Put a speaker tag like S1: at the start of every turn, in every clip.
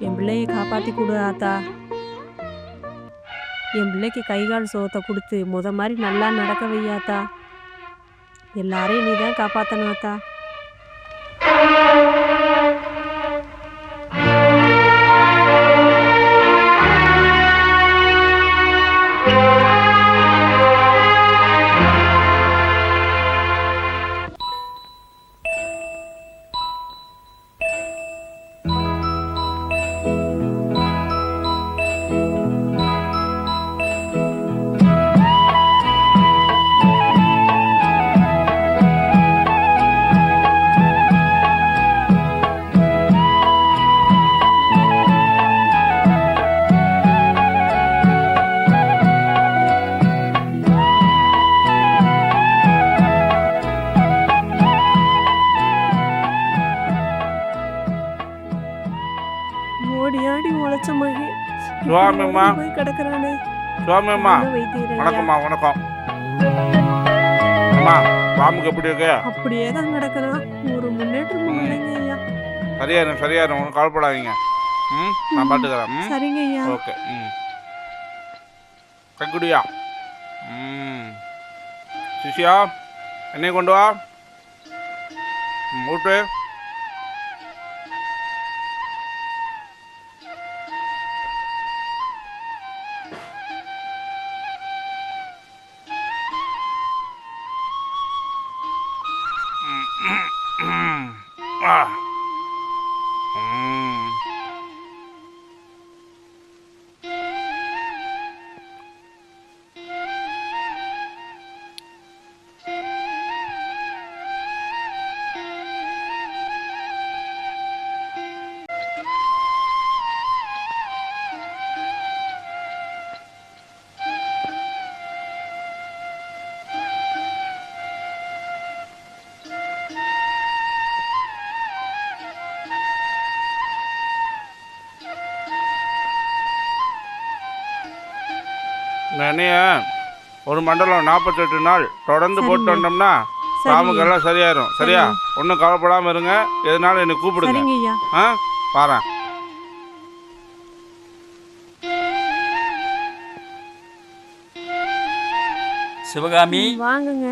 S1: என் பிள்ளையை காப்பாற்றி கொடு ஆத்தா. என் பிள்ளைக்கு கை கால் சோத்தை கொடுத்து மாதிரி நல்லா நடக்க வையாத்தா. எல்லாரையும் நீ தான் காப்பாற்றணும் ஆத்தா.
S2: சுவாமிம்மா சுவாமிம்மா வணக்கம்மா. வணக்கம் அம்மா. பாம்புக்கு எப்படி இருக்கு?
S1: அப்படியே தான் கிடக்குறான். ஒரு முன்னேற்றம் இல்லைங்க ஐயா.
S2: சரியாயிரும் சரியாயிரும், ஒன்றும் கவலைப்படாதீங்க. நான் பாட்டுக்கிறேன்.
S1: சரிங்க ஐயா.
S2: ஓகே. கைக்குடியா. சிஷியா என்னை கொண்டு வா. ஊட்டு. என்னைய ஒரு மண்டலம் 48 நாள் தொடர்ந்து போட்டு வந்தோம்னா பாம்புக்கெல்லாம் சரியாயிரும். சரியா? ஒன்றும் கவலைப்படாமல் இருங்க. எதனாலும் என்னை கூப்பிடுங்க. பாறேன்.
S3: சிவகாமி
S1: வாங்குங்க.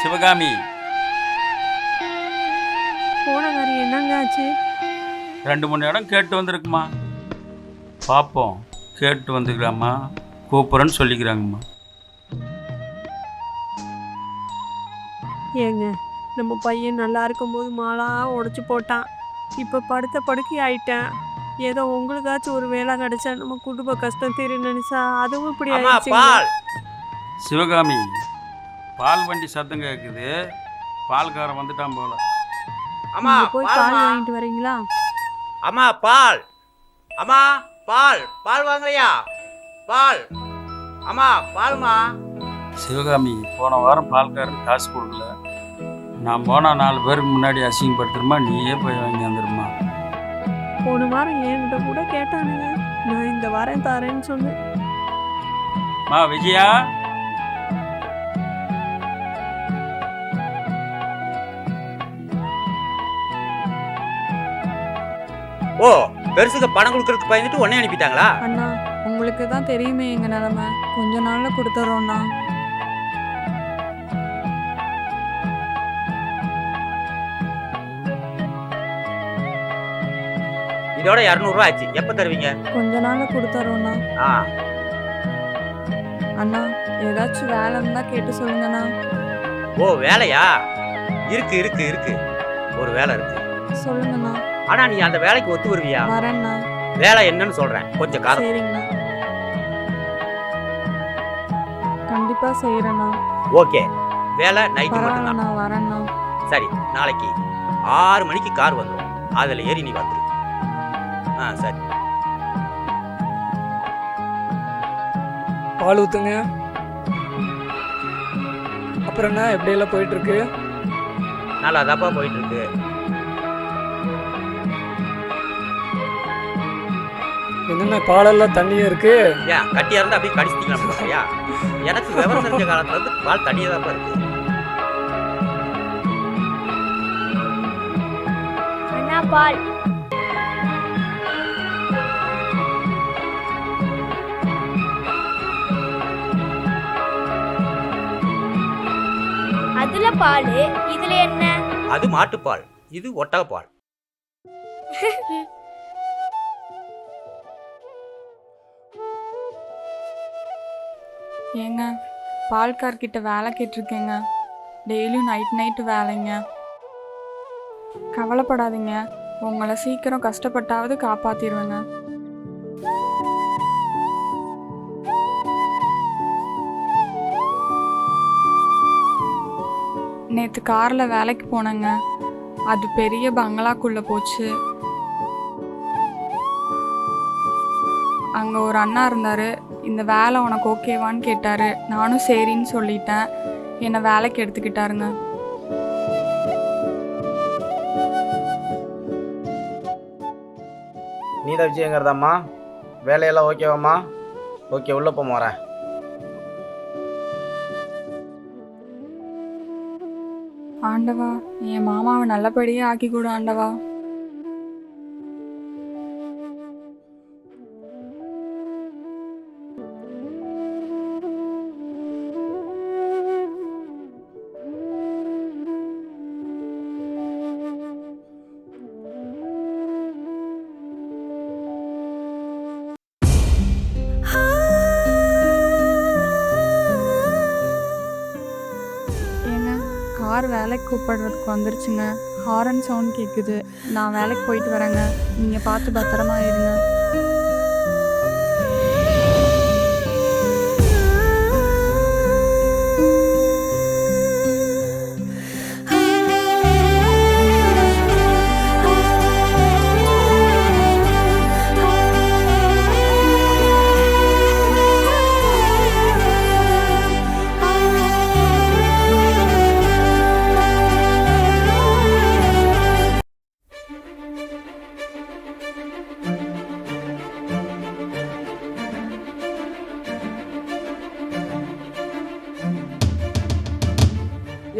S3: சிவகாமி
S1: போன மாதிரி என்னங்க ஆச்சு?
S3: 2-3 இடம் கேட்டு வந்திருக்குமா, பார்ப்போம். கேட்டு வந்துக்கலாமா, கூப்பிட்றேன்னு சொல்லிக்கிறாங்கம்மா.
S1: ஏங்க, நம்ம பையன் நல்லா இருக்கும்போது மாலா உடைச்சு போட்டான். இப்போ படுத்த படுக்கை ஆயிட்டேன். ஏதோ உங்களுக்காச்சும் ஒரு வேலை கிடைச்சா நம்ம குடும்ப கஷ்டம் தெரியும் நினைச்சா அதுவும் இப்படி ஆயிடுச்சு.
S3: சிவகாமி, பால் வண்டி சத்தம் கேட்குது. பால்காரன் வந்துட்டான் போல.
S4: அம்மா
S1: போய் பால் வாங்கிட்டு வரீங்களா?
S4: அம்மா பால். அம்மா பால். பால் வாங்கலையா? பால். அம்மா பால்மா.
S3: சிவகாமி, போன வாரம் பால்காரன் காசு கொடுக்கல. நான் போனால் 4 பேருக்கு முன்னாடி அசிங்கப்படுத்துருமா, நீயே போய் வாங்கி வந்துடுமா.
S1: போன வாரம் என்கிட்ட கூட கேட்டானுங்க, நான் இந்த வாரம் தரேன்னு சொன்னேன்.
S3: விஜயா,
S4: ஓ, பெருசுக்கு பணம் கொடுக்கறதுக்கு பயந்துட்டு உடனே அனுப்பிட்டாங்களா?
S5: அண்ணா, உங்களுக்கு தான் தெரியுமே எங்க நிலைமை. கொஞ்ச நாள்ல கொடுத்துறோம்ண்ணா.
S4: இதோட 200 ரூபாய் ஆச்சு. எப்ப தருவீங்க?
S5: கொஞ்ச நாள்ல கொடுத்துறோம்ண்ணா. அண்ணா, ஏதாச்சும் வேலை இருந்தா கேட்டு சொல்லுங்கண்ணா.
S4: ஓ, வேலையா? இருக்கு இருக்கு இருக்கு, ஒரு வேலை இருக்கு.
S5: சொல்லுங்கண்ணா.
S4: ஆனா நீ அந்த வேலைக்கு ஒத்து வருவியா?
S5: வரேண்ணா.
S4: வேலை என்னன்னு சொல்றேன், கொஞ்சம் காரம்.
S5: சரிங்கண்ணா, கண்டிப்பா செய்யறேண்ணா.
S4: ஓகே, வேலை நைட்டு மட்டும்தான்.
S5: நான் வரேண்ணா.
S4: சரி, நாளைக்கு 6 மணிக்கு கார் வந்துடும். அதுல ஏறி நீ வந்துரு. சரி.
S6: பால் ஊத்துங்க. அப்புறம் என்ன, எப்படியெல்லாம் போயிட்டு இருக்கு?
S4: நல்லா தப்பா போயிட்டு இருக்கு.
S6: என்னென்ன பாலெல்லாம் தண்ணியா இருக்கு?
S4: ஏன் கட்டியா இருந்தா அப்படியே கடிச்சிட்டீங்களா? எனக்கு விவரம் தெரிஞ்ச காலத்துல இருந்து பால் தண்ணியா தான் இருக்கு.
S7: அண்ணா பால். இதுல பால், இதுல என்ன?
S4: அது மாட்டுப்பால், இது ஒட்டகப்பால்.
S5: ஏங்க பால்கார்கிட்ட வேலை கேட்டிருக்கேங்க. டெய்லியும் நைட்டு வேலைங்க. கவலைப்படாதீங்க, உங்களை சீக்கிரம் கஷ்டப்பட்டாவது காப்பாத்திடுவேங்க. நேற்று காரில் வேலைக்கு போனேங்க. அது பெரிய பங்களாக்குள்ளே போச்சு. அங்கே ஒரு அண்ணா இருந்தார். இந்த வேலை உனக்கு ஓகேவான்னு கேட்டார். நானும் சரின்னு சொல்லிட்டேன். என்னை வேலைக்கு எடுத்துக்கிட்டாருங்க.
S8: நீதான் விஜயங்கிறதாம்மா? வேலையெல்லாம் ஓகேவாம்மா? ஓகே, உள்ளே போக வரேன்.
S5: ஆண்டவா, என் மாமாவை நல்லபடியாக ஆக்கி கொடு ஆண்டவா. கார் வேலைக்கு கூப்பிடுறதுக்கு வந்துருச்சுங்க. ஹாரன் சவுண்ட் கேட்குது. நான் வேலைக்கு போயிட்டு வரேங்க. நீங்கள் பார்த்து பத்திரமா இருங்க.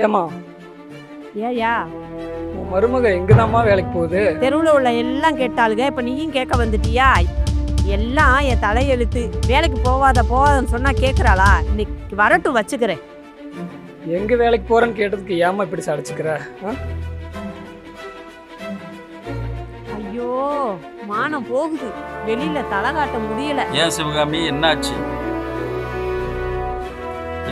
S6: ஏம்மா,
S1: ஏயா
S6: உன் மருமக எங்கதாம்மா வேலைக்கு போகுது?
S1: தெருவில் உள்ள எல்லாம் கேட்டாளுங்க. இப்போ நீயும் கேட்க வந்துட்டியா? எல்லாம் என் தலையெழுத்து. வேலைக்கு போவாதன்னு சொன்னா கேட்குறாளா? இன்னைக்கு வரட்டும், வச்சுக்கிறேன்.
S6: எங்க வேலைக்கு போறேன்னு கேட்டதுக்கு ஏமா இப்படி சடைச்சுக்கிற?
S1: ஐயோ, மானம் போகுது. வெளியில தலை காட்ட முடியல.
S3: ஏன் சிவகாமி, என்னாச்சு?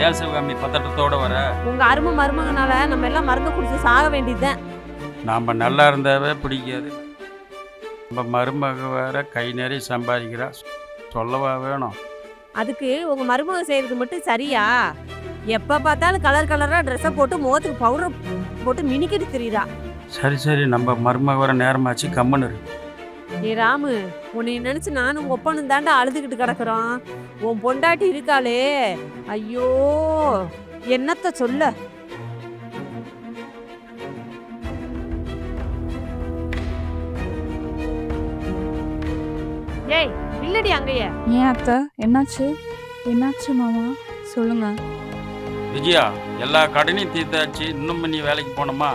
S3: ஏன் சிவகாமி பதட்டத்தோட வர?
S1: உங்க அருமை மருமகனால நம்ம எல்லாம் மருந்து குடிச்சு சாக வேண்டியதுதான்.
S3: நாம் நல்லா இருந்தாவே பிடிக்காது. நம்ம மருமக வேற கை நிறைய சம்பாதிக்கிறா, சொல்லவா வேணும்?
S1: அதுக்கு உங்க மருமகன் செய்யறது மட்டும் சரியா? எப்ப பார்த்தாலும் கலர் கலரா ட்ரெஸ்ஸை போட்டு முகத்துக்கு பவுடர் போட்டு மினிக்கிட்டு தெரியுதா?
S3: சரி சரி, நம்ம மருமக வர நேரமாச்சு, கம்முன்னு இரு.
S1: ஏ ராமு, உன்னை நினைச்சு நானும் ஒப்பனும் தாண்டா அழுதுகிட்டு கிடக்குறோம். உன் பொண்டாட்டி இருக்காளே, ஐயோ என்னத்த சொல்ல. ஏய் இல்லடி அங்கேயே.
S5: ஏன் அத்தை, என்னாச்சு? என்னாச்சு மாமா, சொல்லுங்க.
S3: விஜயா, எல்லா கடனையும் தீர்த்தாச்சு, இன்னும் நீ வேலைக்கு போனோமா?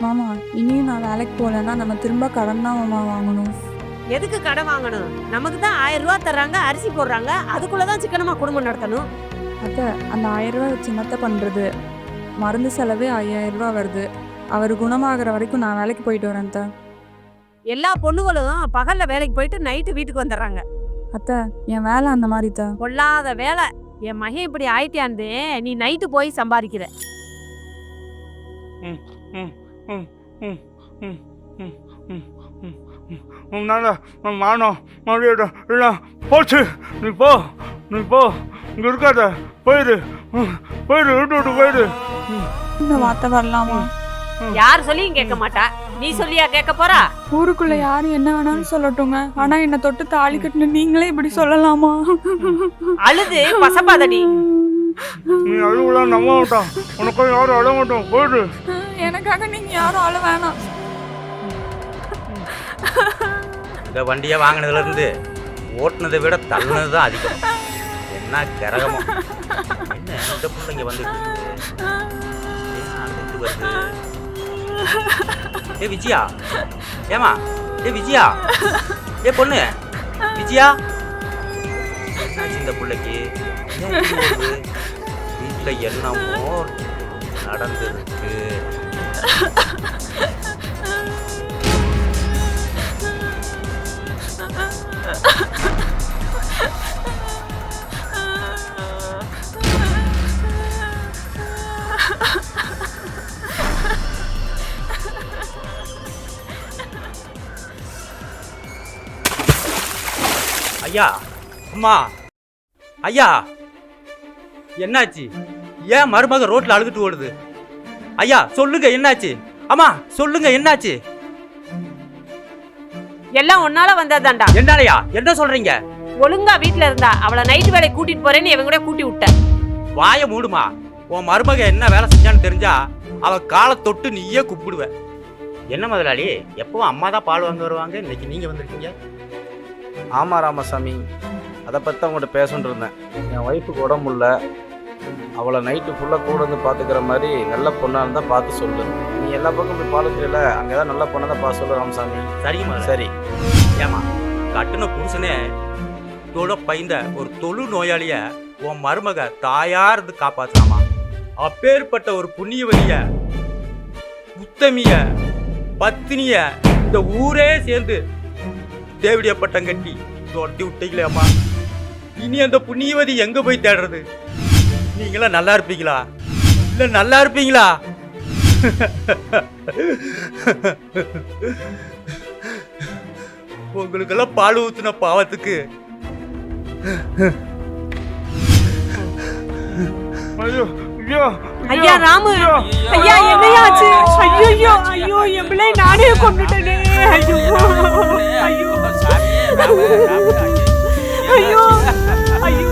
S5: மாமா, இனியும் நான் வேலைக்கு போகலன்னா நம்ம திரும்ப கடன் தான் மாமா வாங்கணும்.
S1: எதுக்கு கடன் வாங்கணும்? நமக்கு தான் 1000 ரூபா தர்றாங்க, அரிசி போடுறாங்க. அதுக்குள்ளதான் சிக்கனமா குடும்பம் நடத்தணும்.
S5: அத்தை, அந்த 1000 ரூபா வச்சு என்னத்த பண்ணுறது? மருந்து செலவே 5000 ரூபா வருது. அவர் குணமாகிற வரைக்கும் நான் வேலைக்கு போயிட்டு வரேன் அத்தை.
S1: எல்லா பொண்ணுகளும் பகல்ல வேலைக்கு போயிட்டு நைட்டு வீட்டுக்கு வந்துடுறாங்க.
S5: அத்தை, என் வேலை அந்த மாதிரி தான்.
S1: கொள்ளாத வேலை. என் மகன் இப்படி ஆயிட்டாந்தே, நீ நைட்டு போய் சம்பாதிக்கிற.
S2: மானம் மரியாதை எல்லாம் போச்சு. நீ போ, இங்க இருக்காத, போயிடு, விட்டு போயிடு.
S5: இந்த வார்த்தை வரலாமா?
S1: யார் சொல்லியும் கேட்க மாட்டா, நீ சொல்லியா கேட்க போறா?
S5: ஊருக்குள்ள யாரும் என்ன வேணாலும் சொல்லட்டுங்க, ஆனா என்ன தொட்டு தாலி கட்டின நீங்களே இப்படி சொல்லலாமா?
S1: அழுது பசப்பாதடி.
S2: நீ அழுவலாம் நம்ப மாட்டான், உனக்கு யாரும் அழ மாட்டோம், போயிடு.
S5: எனக்காக நீங்க யாரும் அழ வேணாம்.
S4: இந்த வண்டியை வாங்கினதுல இருந்து ஓட்டுனதை விட தள்ளுனது தான் அதிகம். என்ன கிரகமோ, என்ன இந்த பிள்ளைங்க வந்துட்டு வருது. ஏ விஜயா, ஏமா, ஏ விஜயா, ஏ பொண்ணு விஜயா, இந்த பிள்ளைக்கு வீட்டில் என்னமோ நடந்திருக்கு. ஐயா, அம்மா, ஐயா, என்னாச்சு? ஏன் மருமக ரோட்ல அழுதுட்டு ஓடுது? ஐயா சொல்லுங்க, என்னாச்சு? அம்மா சொல்லுங்க, என்னாச்சு?
S1: எல்லாம் ஒன்னால வந்ததாண்டா.
S4: என்னாலயா? என்ன சொல்றீங்க?
S1: ஒழுங்கா வீட்டுல இருந்தா அவளை நைட்டு வேலைக்கு கூட்டிட்டு போறேன்னு இவங்க கூட கூட்டி விட்ட.
S4: வாய மூடுமா. உன் மருமக என்ன வேலை செஞ்சான்னு தெரிஞ்சா அவ காலை தொட்டு நீயே கூப்பிடுவ. என்ன முதலாளி, எப்பவும் அம்மா தான் பால் வாங்க வருவாங்க, இன்னைக்கு நீங்க வந்திருக்கீங்க?
S8: ஆமாம் ராமசாமி, அதை பற்றி தான் உங்கள்கிட்ட பேசணுன்னு இருந்தேன். என் ஒய்ஃபுக்கு உடம்பு இல்லை, அவளை நைட்டு ஃபுல்லாக கூட வந்து பார்த்துக்கிற மாதிரி நல்ல பொண்ணாக இருந்தால் பார்த்து சொல்லு. நீ எல்லா பக்கம் போய் பாலுக்குறல, அங்கே தான் நல்ல பொண்ணாக தான் பார்த்து சொல்லு ராமசாமி.
S4: சரிம்மா.
S8: சரி.
S4: ஏமா, கட்டுன புருஷனே தொட பைந்த ஒரு தொழு நோயாளிய உன் மருமக தாயா இருந்து காப்பாத்தாமா. அப்பேற்பட்ட ஒரு புண்ணியவதிய, உத்தமிய, பத்தினிய இந்த ஊரே சேர்ந்து தேவடிய பட்டம் கட்டி தொட்டி விட்டீங்களே அம்மா. இனி அந்த புண்ணியவதி எங்க போய் தேடுறது? நீங்களாம் நல்லா இருப்பீங்களா? இல்ல நல்லா இருப்பீங்களா? உங்களுக்கெல்லாம் பால் ஊத்துன பாவத்துக்கு
S2: ஐயோ ஐயோ
S1: ஐயா ராமு, ஐயா என்னையாச்சு? ஐயோ ஐயோ, என் பிள்ளை நானே கொண்டுட்டேனே. ஐயோ ஐயோ ஐயோ ஐயோ.